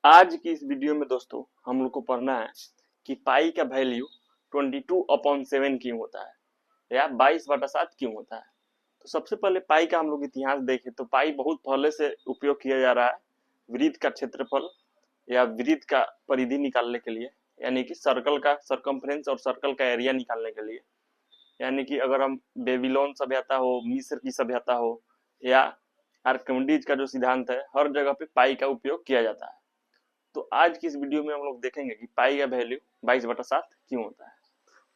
आज की इस वीडियो में दोस्तों हम लोग को पढ़ना है कि पाई का वैल्यू 22/7 क्यों होता है या 22/7 क्यों होता है। तो सबसे पहले पाई का हम लोग इतिहास देखें तो पाई बहुत पहले से उपयोग किया जा रहा है वृत्त का क्षेत्रफल या वृत्त का परिधि निकालने के लिए, यानी कि सर्कल का सरकमफ्रेंस और सर्कल का एरिया निकालने के लिए। यानी कि अगर हम बेबीलोन सभ्यता हो, मिस्र की सभ्यता हो या आर्किमिडीज का जो सिद्धांत है, हर जगह पे पाई का उपयोग किया जाता है। तो आज की इस वीडियो में हम लोग देखेंगे कि पाई का वैल्यू 22/7 क्यों होता है।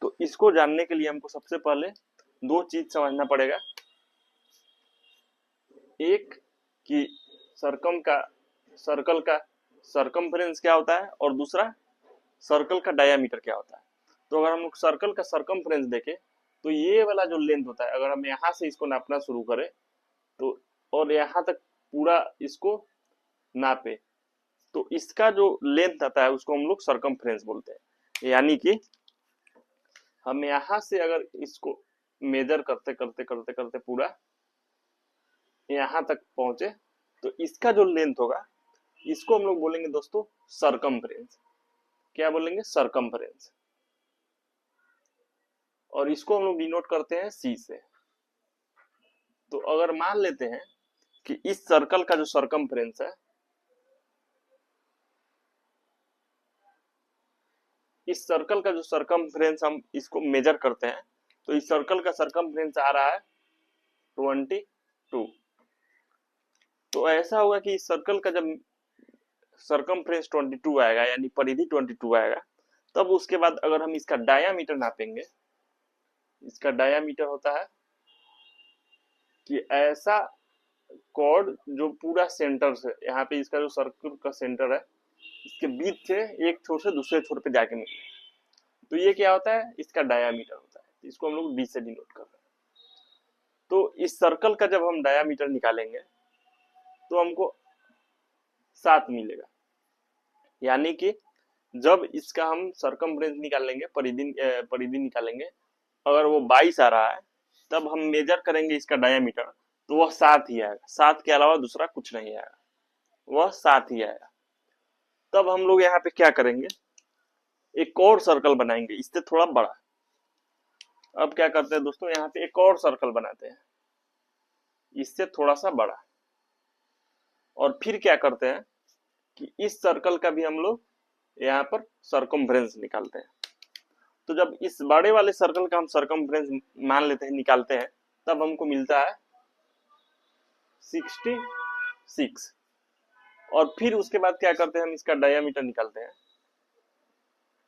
तो इसको जानने के लिए हमको सबसे पहले दो चीज समझना पड़ेगा। एक कि सर्कल का सरकमफ्रेंस क्या होता है और दूसरा सर्कल का डायामीटर क्या होता है। तो अगर हम लोग सर्कल का सरकमफ्रेंस देखें तो ये वाला जो लेंथ होता है, अगर हम यहाँ से इसको नापना शुरू करें तो और यहाँ तक पूरा इसको नापे तो इसका जो लेंथ आता है उसको हम लोग सरकमफ्रेंस बोलते हैं। यानी कि हम यहां से अगर इसको मेजर करते करते करते करते पूरा यहां तक पहुंचे तो इसका जो लेंथ होगा इसको हम लोग बोलेंगे दोस्तों सरकमफ्रेंस। क्या बोलेंगे? सरकमफ्रेंस। और इसको हम लोग डिनोट करते हैं सी से। तो अगर मान लेते हैं कि इस सर्कल का जो सरकमफ्रेंस है, इस सर्कल का जो सरकमफ्रेंस हम इसको मेजर करते हैं तो इस सर्कल का सरकमफ्रेंस आ रहा है 22। तो ऐसा होगा कि इस सर्कल का जब सरकमफ्रेंस 22 आएगा यानी परिधि 22 आएगा, तब उसके बाद अगर हम इसका डायामीटर नापेंगे, इसका डायामीटर होता है कि ऐसा कॉर्ड जो पूरा सेंटर से, यहाँ पे इसका जो सर्कल का सेंटर है इसके बीच से एक छोर से दूसरे छोर पे जाके मिले, तो ये क्या होता है? इसका डायामीटर होता है। इसको हम लोग डी से डिनोट कर रहे हैं। तो इस सर्कल का जब हम डायामीटर निकालेंगे तो हमको 7 मिलेगा। यानी कि जब इसका हम सरकमफ्रेंस निकालेंगे, परिधि निकालेंगे, अगर वो 22 आ रहा है तब हम मेजर करेंगे इसका डायामीटर तो वह 7 ही आएगा। 7 के अलावा दूसरा कुछ नहीं आएगा, वह 7 ही आएगा। तब हम लोग यहाँ पे क्या करेंगे, एक और सर्कल बनाएंगे इससे थोड़ा बड़ा। अब क्या करते हैं दोस्तों, यहाँ पे एक और सर्कल बनाते हैं इससे थोड़ा सा बड़ा, और फिर क्या करते हैं कि इस सर्कल का भी हम लोग यहाँ पर सरकमफ्रेंस निकालते हैं। तो जब इस बड़े वाले सर्कल का हम सरकमफ्रेंस मान लेते हैं, निकालते हैं, तब हमको मिलता है 66। और फिर उसके बाद क्या करते हैं, हम इसका डायामीटर निकालते हैं,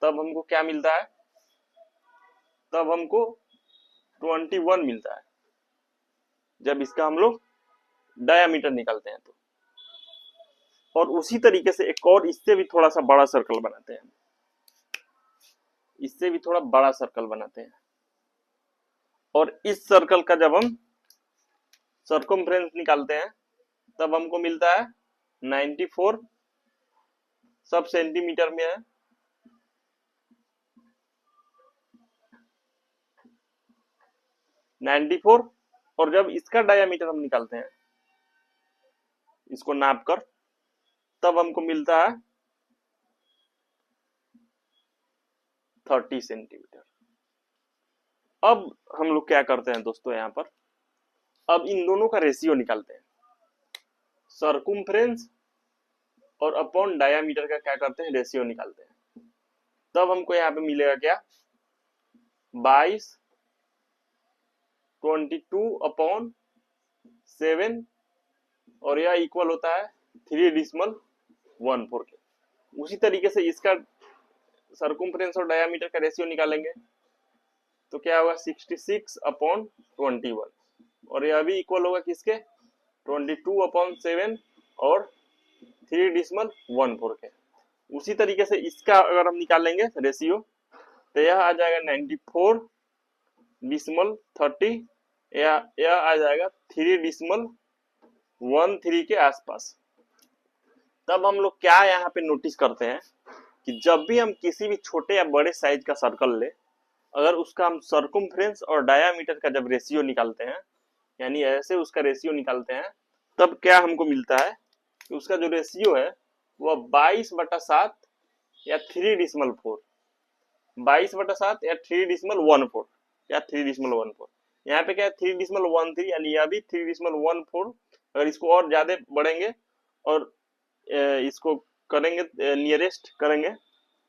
तब हमको क्या मिलता है? तब हमको 21 मिलता है जब इसका हम लोग डायामीटर निकालते हैं। तो और उसी तरीके से एक और इससे भी थोड़ा सा बड़ा सर्कल बनाते हैं, इससे भी थोड़ा बड़ा सर्कल बनाते हैं, और इस सर्कल का जब हम सरकमफ्रेंस निकालते हैं तब हमको मिलता है 94 सब सेंटीमीटर में है। 94, और जब इसका डायामीटर हम निकालते हैं इसको नाप कर, तब हमको मिलता है 30 सेंटीमीटर। अब हम लोग क्या करते हैं दोस्तों, यहाँ पर अब इन दोनों का रेशियो निकालते हैं। सरकमफ्रेंस और अपॉन डायामीटर का क्या करते हैं, रेशियो निकालते हैं। तब हमको यहाँ पे मिलेगा क्या, 22 22/7, और यह इक्वल होता है 3.14 के। उसी तरीके से इसका सरकमफ्रेंस और डायामीटर का रेशियो निकालेंगे तो क्या होगा, 66/21, और यह भी इक्वल होगा किसके, 22/7 और 3.14 के। उसी तरीके से इसका अगर हम निकालेंगे रेशियो तो यह आ जाएगा 94.30, यह आ जाएगा 3.13 के आसपास। तब हम लोग क्या यहाँ पे नोटिस करते हैं कि जब भी हम किसी भी छोटे या बड़े साइज का सर्कल ले, अगर उसका हम सरकमफ्रेंस और डायामीटर का जब रेशियो निकालते हैं, यानी ऐसे उसका रेशियो निकालते हैं, तब क्या हमको मिलता है कि उसका जो रेशियो है वह 22/7 या 3/4, 22/7 या 3/14 या 3/14। यहाँ पे क्या है 3/13, यानी यह भी 3/14। अगर इसको और ज्यादा बढ़ेंगे और इसको करेंगे नियरेस्ट करेंगे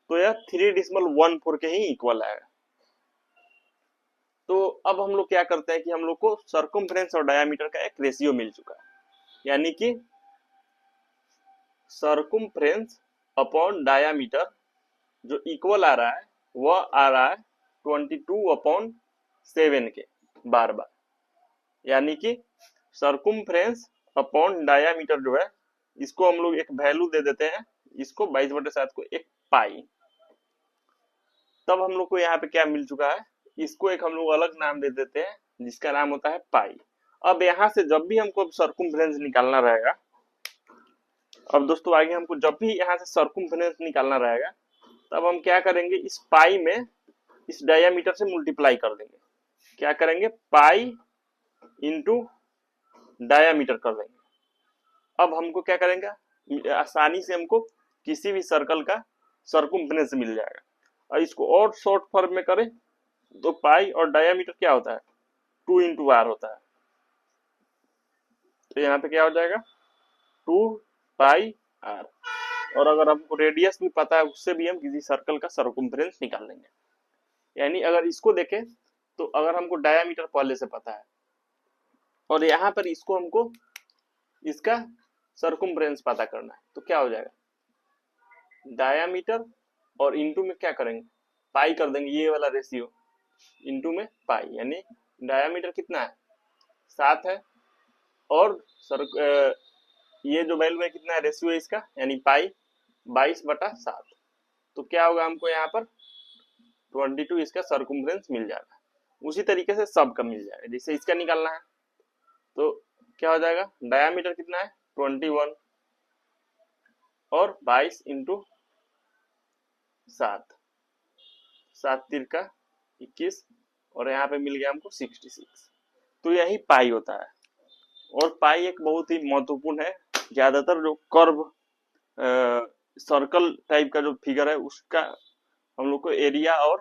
तो यह 3/14 के ही इक्वल आएगा। तो अब हम लोग क्या करते हैं कि हम लोग को सर्कमफ्रेंस और डायामीटर का एक रेशियो मिल चुका है, यानी कि सर्कमफ्रेंस अपॉन डायामीटर जो इक्वल आ रहा है वह आ रहा है 22/7 के बार बार, यानी कि सर्कमफ्रेंस अपॉन डायामीटर जो है इसको हम लोग एक वैल्यू दे देते हैं, इसको 22/7 को एक पाई। तब हम लोग को यहाँ पे क्या मिल चुका है, इसको एक हम लोग अलग नाम दे देते हैं जिसका नाम होता है पाई। अब यहाँ से जब भी हमको सर्कमफ्रेंस निकालना रहेगा, अब दोस्तों आगे हमको जब भी यहाँ से सर्कमफ्रेंस निकालना रहेगा तब हम क्या करेंगे, इस पाई में इस डायामीटर से मल्टीप्लाई कर देंगे। क्या करेंगे, पाई इंटू डायामीटर कर देंगे। अब हमको क्या करेंगे, आसानी से हमको किसी भी सर्कल का सर्कमफ्रेंस मिल जाएगा। और इसको और शॉर्ट फॉर्म में करें तो पाई और डायामीटर क्या होता है, 2 इंटू आर होता है। तो यहाँ पे क्या हो जाएगा 2 पाई आर। और अगर हमको रेडियस भी पता है उससे भी हम किसी सर्कल का सर्कमफ्रेंस निकाल लेंगे। यानी अगर इसको देखें तो अगर हमको डायामीटर पहले से पता है और यहाँ पर इसको हमको इसका सर्कमफ्रेंस पता करना है तो क्या हो जाएगा, डायामीटर और इंटू में क्या करेंगे, पाई कर देंगे, ये वाला रेशियो इंटू में पाई, यानी डायामीटर कितना है 7 है और ये जो वैल्यू है कितना है, रेशियो है इसका, यानी पाई 22/7। तो क्या होगा, हमको यहाँ पर 22 इसका सर्कमफ्रेंस मिल जाएगा। उसी तरीके से सब का मिल जाएगा। जैसे इसका निकालना है तो क्या हो जाएगा, डायामीटर कितना है 21 और 22 इंटू 7, 7 3 का 21 और यहाँ पे मिल गया हमको 66। तो यही पाई होता है। और पाई एक बहुत ही महत्वपूर्ण है, ज्यादातर जो कर्व सर्कल टाइप का जो फिगर है उसका हम लोग को एरिया और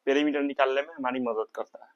पेरीमीटर निकालने में हमारी मदद करता है।